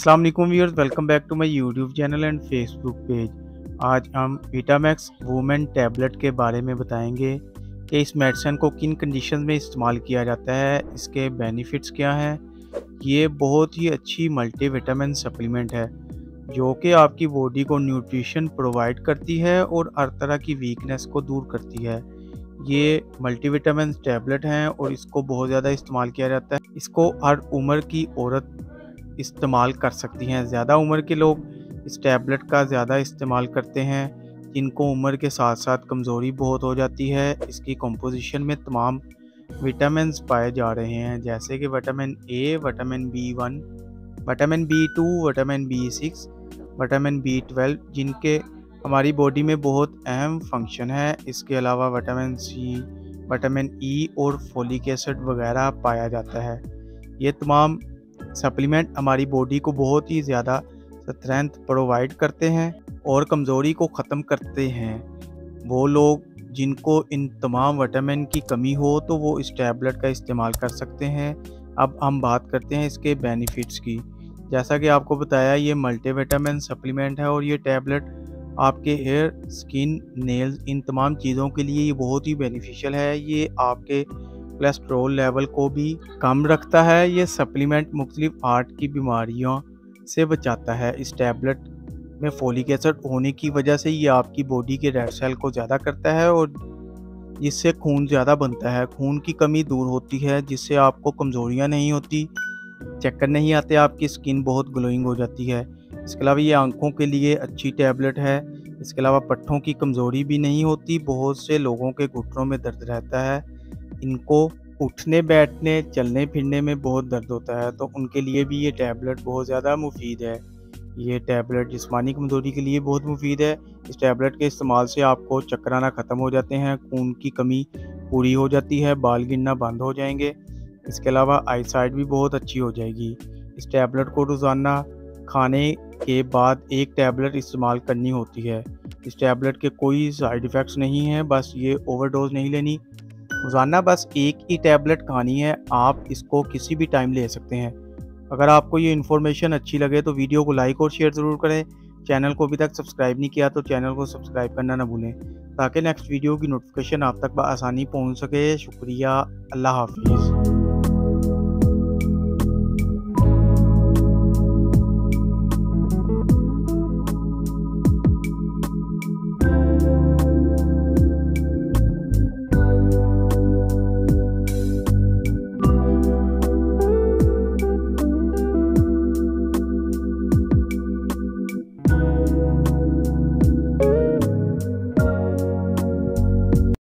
अस्सलाम वालेकुम viewers, welcome back to my YouTube channel and Facebook page. आज हम विटामैक्स वुमेन टैबलेट के बारे में बताएंगे कि इस मेडिसिन को किन कंडीशन में इस्तेमाल किया जाता है, इसके बेनिफिट्स क्या हैं। ये बहुत ही अच्छी मल्टीविटामिन सप्लीमेंट है जो कि आपकी बॉडी को न्यूट्रिशन प्रोवाइड करती है और हर तरह की वीकनेस को दूर करती है। ये मल्टीविटामिन टैबलेट हैं और इसको बहुत ज़्यादा इस्तेमाल किया जाता है। इसको हर उम्र की औरत इस्तेमाल कर सकती हैं। ज़्यादा उम्र के लोग इस टैबलेट का ज़्यादा इस्तेमाल करते हैं जिनको उम्र के साथ साथ कमज़ोरी बहुत हो जाती है। इसकी कंपोजिशन में तमाम विटामिन्स पाए जा रहे हैं जैसे कि vitamin A, vitamin B1, vitamin B2, vitamin B6, vitamin B12 जिनके हमारी बॉडी में बहुत अहम फंक्शन है। इसके अलावा विटामिन सी, विटामिन ई और फोलिक एसिड वगैरह पाया जाता है। ये तमाम सप्लीमेंट हमारी बॉडी को बहुत ही ज़्यादा स्ट्रेंथ प्रोवाइड करते हैं और कमज़ोरी को ख़त्म करते हैं। वो लोग जिनको इन तमाम विटामिन की कमी हो तो वो इस टैबलेट का इस्तेमाल कर सकते हैं। अब हम बात करते हैं इसके बेनिफिट्स की। जैसा कि आपको बताया, ये मल्टीविटामिन सप्लीमेंट है और ये टैबलेट आपके हेयर, स्किन, नेल्स इन तमाम चीज़ों के लिए ये बहुत ही बेनिफिशियल है। ये आपके कोलेस्ट्रॉल लेवल को भी कम रखता है। ये सप्लीमेंट मुख्तलिफ हार्ट की बीमारियों से बचाता है। इस टैबलेट में फोलिक एसिड होने की वजह से ये आपकी बॉडी के रेड सेल को ज़्यादा करता है और जिससे खून ज़्यादा बनता है। खून की कमी दूर होती है जिससे आपको कमज़ोरियाँ नहीं होती, चक्कर नहीं आते, आपकी स्किन बहुत ग्लोइंग हो जाती है। इसके अलावा ये आंखों के लिए अच्छी टैबलेट है। इसके अलावा पट्ठों की कमज़ोरी भी नहीं होती। बहुत से लोगों के घुटनों में दर्द रहता है, इनको उठने बैठने चलने फिरने में बहुत दर्द होता है, तो उनके लिए भी ये टैबलेट बहुत ज़्यादा मुफीद है। ये टैबलेट जिस्मानी कमज़ोरी के लिए बहुत मुफीद है। इस टैबलेट के इस्तेमाल से आपको चक्कर आना ख़त्म हो जाते हैं, खून की कमी पूरी हो जाती है, बाल गिरना बंद हो जाएंगे। इसके अलावा आई साइट भी बहुत अच्छी हो जाएगी। इस टैबलेट को रोज़ाना खाने के बाद एक टैबलेट इस्तेमाल करनी होती है। इस टैबलेट के कोई साइड इफ़ेक्ट्स नहीं हैं, बस ये ओवरडोज नहीं लेनी। रोज़ाना बस एक ही टैबलेट खानी है। आप इसको किसी भी टाइम ले सकते हैं। अगर आपको ये इन्फॉर्मेशन अच्छी लगे तो वीडियो को लाइक और शेयर ज़रूर करें। चैनल को अभी तक सब्सक्राइब नहीं किया तो चैनल को सब्सक्राइब करना ना भूलें ताकि नेक्स्ट वीडियो की नोटिफिकेशन आप तक बआसानी पहुंच सके। शुक्रिया। अल्लाह हाफिज़।